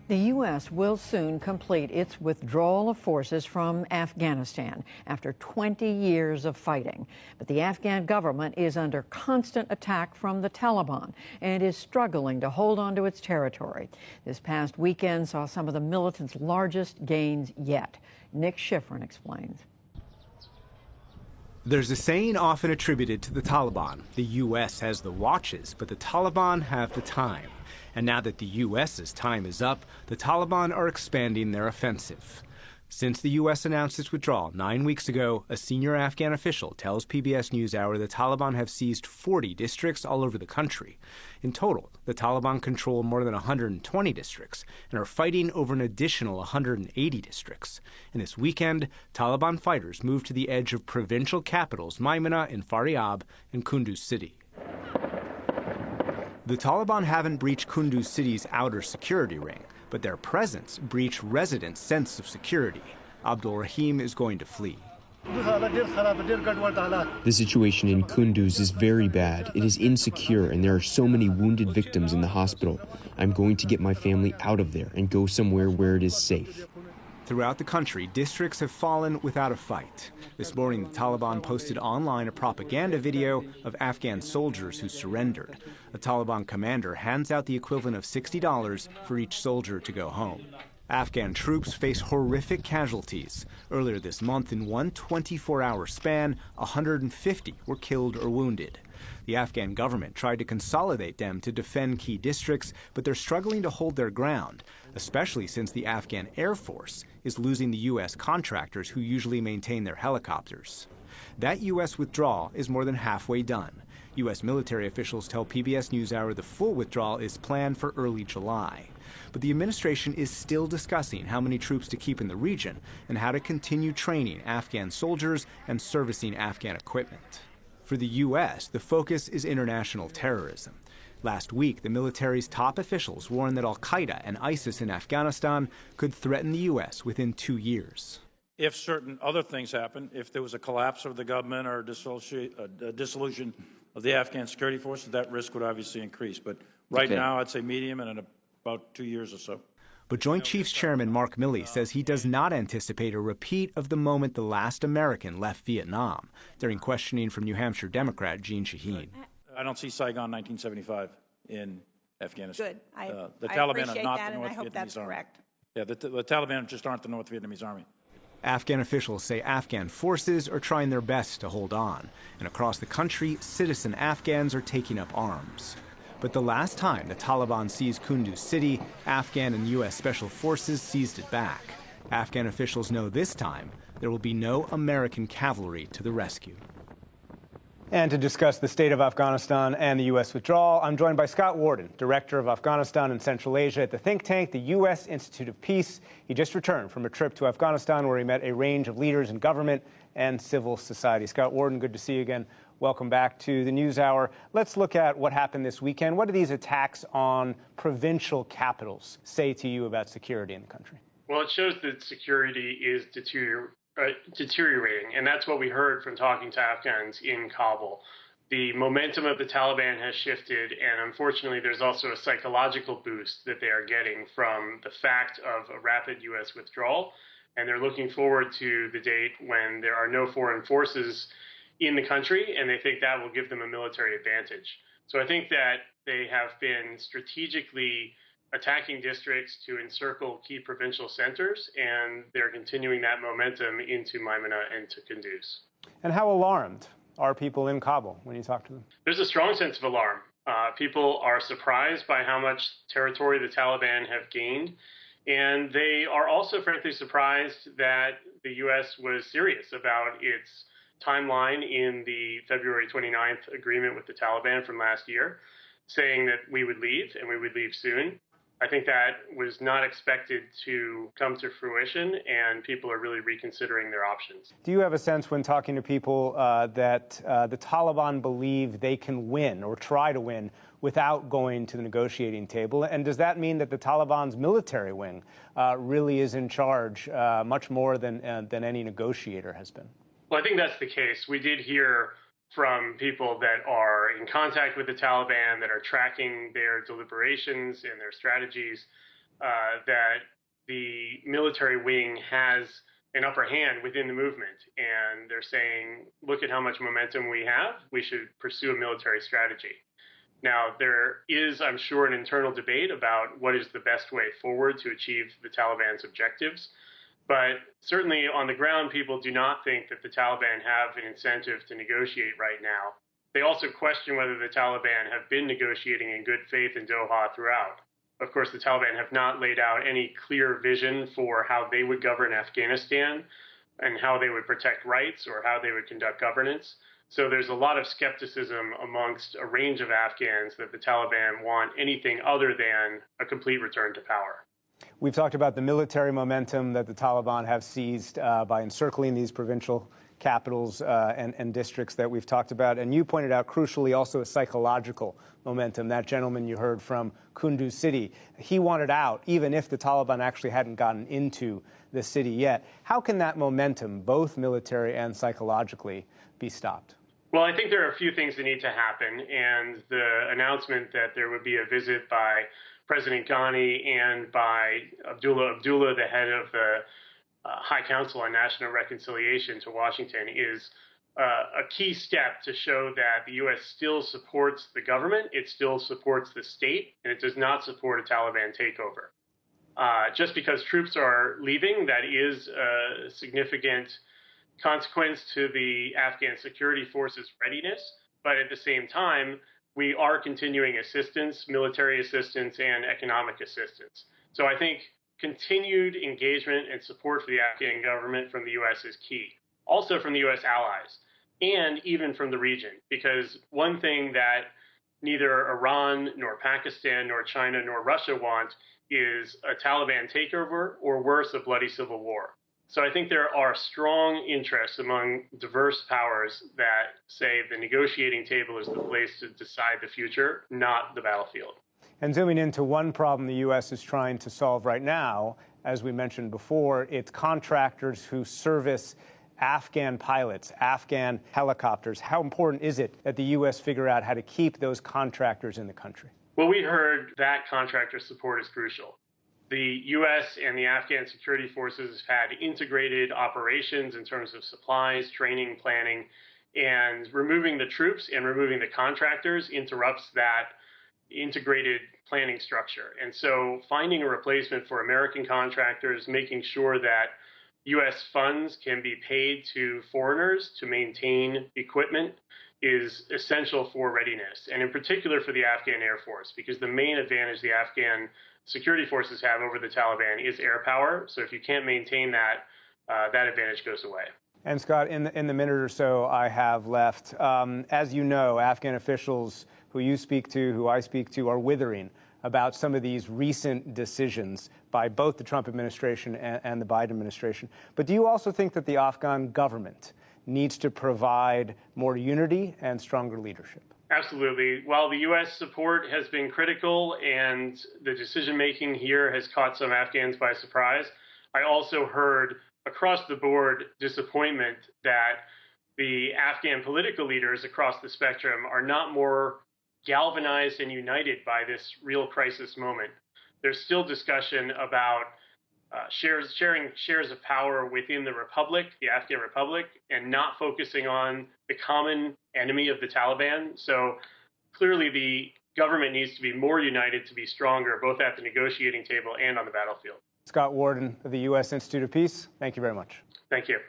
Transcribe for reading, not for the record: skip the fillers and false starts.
The U.S. will soon complete its withdrawal of forces from Afghanistan after 20 years of fighting. But the Afghan government is under constant attack from the Taliban and is struggling to hold on to its territory. This past weekend saw some of the militants' largest gains yet. Nick Schifrin explains. There's a saying often attributed to the Taliban. The U.S. has the watches, but the Taliban have the time. And now that the U.S.'s time is up, the Taliban are expanding their offensive. Since the U.S. announced its withdrawal 9 weeks ago, a senior Afghan official tells PBS NewsHour the Taliban have seized 40 districts all over the country. In total, the Taliban control more than 120 districts and are fighting over an additional 180 districts. And this weekend, Taliban fighters moved to the edge of provincial capitals Maimana and Faryab and Kunduz City. The Taliban haven't breached Kunduz City's outer security ring, but their presence breached residents' sense of security. Abdul Rahim is going to flee. The situation in Kunduz is very bad. It is insecure, and there are so many wounded victims in the hospital. I'm going to get my family out of there and go somewhere where it is safe. Throughout the country, districts have fallen without a fight. This morning, the Taliban posted online a propaganda video of Afghan soldiers who surrendered. A Taliban commander hands out the equivalent of $60 for each soldier to go home. Afghan troops face horrific casualties. Earlier this month, in one 24-hour span, 150 were killed or wounded. The Afghan government tried to consolidate them to defend key districts, but they're struggling to hold their ground, especially since the Afghan Air Force is losing the U.S. contractors who usually maintain their helicopters. That U.S. withdrawal is more than halfway done. U.S. military officials tell PBS NewsHour the full withdrawal is planned for early July. But the administration is still discussing how many troops to keep in the region and how to continue training Afghan soldiers and servicing Afghan equipment. For the U.S., the focus is international terrorism. Last week, the military's top officials warned that al-Qaeda and ISIS in Afghanistan could threaten the U.S. within 2 years. If certain other things happen, if there was a collapse of the government or a dissolution of the Afghan security forces, that risk would obviously increase. But right now, I'd say medium and in about 2 years or so. But Joint Chiefs Chairman Mark Milley says he does not anticipate a repeat of the moment the last American left Vietnam, during questioning from New Hampshire Democrat Jeanne Shaheen. I don't see Saigon 1975 in Afghanistan. Good. The I Taliban appreciate are not that, the North and I hope Vietnamese that's army. correct. Yeah, the Taliban just aren't the North Vietnamese army. Afghan officials say Afghan forces are trying their best to hold on, and across the country, citizen Afghans are taking up arms. But the last time the Taliban seized Kunduz City, Afghan and U.S. Special Forces seized it back. Afghan officials know this time there will be no American cavalry to the rescue. And to discuss the state of Afghanistan and the U.S. withdrawal, I'm joined by Scott Worden, Director of Afghanistan and Central Asia at the think tank, the U.S. Institute of Peace. He just returned from a trip to Afghanistan where he met a range of leaders in government and civil society. Scott Worden, good to see you again. Welcome back to the NewsHour. Let's look at what happened this weekend. What do these attacks on provincial capitals say to you about security in the country? Well, it shows that security is deteriorating, and that's what we heard from talking to Afghans in Kabul. The momentum of the Taliban has shifted, and unfortunately, there's also a psychological boost that they are getting from the fact of a rapid U.S. withdrawal, and they're looking forward to the date when there are no foreign forces in the country, and they think that will give them a military advantage. So I think that they have been strategically attacking districts to encircle key provincial centers, and they're continuing that momentum into Maimana and to Kunduz. And how alarmed are people in Kabul when you talk to them? There's a strong sense of alarm. People are surprised by how much territory the Taliban have gained, and they are also frankly surprised that the U.S. was serious about its timeline in the February 29th agreement with the Taliban from last year, saying that we would leave and we would leave soon. I think that was not expected to come to fruition, and people are really reconsidering their options. Do you have a sense when talking to people that the Taliban believe they can win or try to win without going to the negotiating table? And does that mean that the Taliban's military wing really is in charge much more than any negotiator has been? Well, I think that's the case. We did hear from people that are in contact with the Taliban, that are tracking their deliberations and their strategies, that the military wing has an upper hand within the movement. And they're saying, look at how much momentum we have. We should pursue a military strategy. Now, there is, I'm sure, an internal debate about what is the best way forward to achieve the Taliban's objectives. But certainly on the ground, people do not think that the Taliban have an incentive to negotiate right now. They also question whether the Taliban have been negotiating in good faith in Doha throughout. Of course, the Taliban have not laid out any clear vision for how they would govern Afghanistan and how they would protect rights or how they would conduct governance. So there's a lot of skepticism amongst a range of Afghans that the Taliban want anything other than a complete return to power. We've talked about the military momentum that the Taliban have seized by encircling these provincial capitals and districts that we've talked about. And you pointed out, crucially, also a psychological momentum. That gentleman you heard from Kunduz city, he wanted out, even if the Taliban actually hadn't gotten into the city yet. How can that momentum, both military and psychologically, be stopped? Well, I think there are a few things that need to happen. And the announcement that there would be a visit by President Ghani and by Abdullah, the head of the High Council on National Reconciliation, to Washington is a key step to show that the U.S. still supports the government, it still supports the state, and it does not support a Taliban takeover. Just because troops are leaving, that is a significant consequence to the Afghan security forces' readiness, but at the same time, we are continuing assistance, military assistance, and economic assistance. So I think continued engagement and support for the Afghan government from the U.S. is key. Also from the U.S. allies, and even from the region, because one thing that neither Iran, nor Pakistan, nor China, nor Russia want is a Taliban takeover, or worse, a bloody civil war. So I think there are strong interests among diverse powers that say the negotiating table is the place to decide the future, not the battlefield. And zooming into one problem the U.S. is trying to solve right now, as we mentioned before, it's contractors who service Afghan pilots, Afghan helicopters. How important is it that the U.S. figure out how to keep those contractors in the country? Well, we heard that contractor support is crucial. The U.S. and the Afghan security forces have had integrated operations in terms of supplies, training, planning, and removing the troops and removing the contractors interrupts that integrated planning structure. And so finding a replacement for American contractors, making sure that U.S. funds can be paid to foreigners to maintain equipment is essential for readiness, and in particular for the Afghan Air Force, because the main advantage the Afghan security forces have over the Taliban is air power. So if you can't maintain that, that advantage goes away. And Scott, in the minute or so I have left, as you know, Afghan officials who you speak to, who I speak to, are withering about some of these recent decisions by both the Trump administration and the Biden administration. But do you also think that the Afghan government needs to provide more unity and stronger leadership? Absolutely. While the U.S. support has been critical and the decision-making here has caught some Afghans by surprise, I also heard across the board disappointment that the Afghan political leaders across the spectrum are not more galvanized and united by this real crisis moment. There's still discussion about sharing shares of power within the republic, the Afghan republic, and not focusing on the common enemy of the Taliban. So clearly the government needs to be more united to be stronger, both at the negotiating table and on the battlefield. Scott Worden of the U.S. Institute of Peace, thank you very much. Thank you.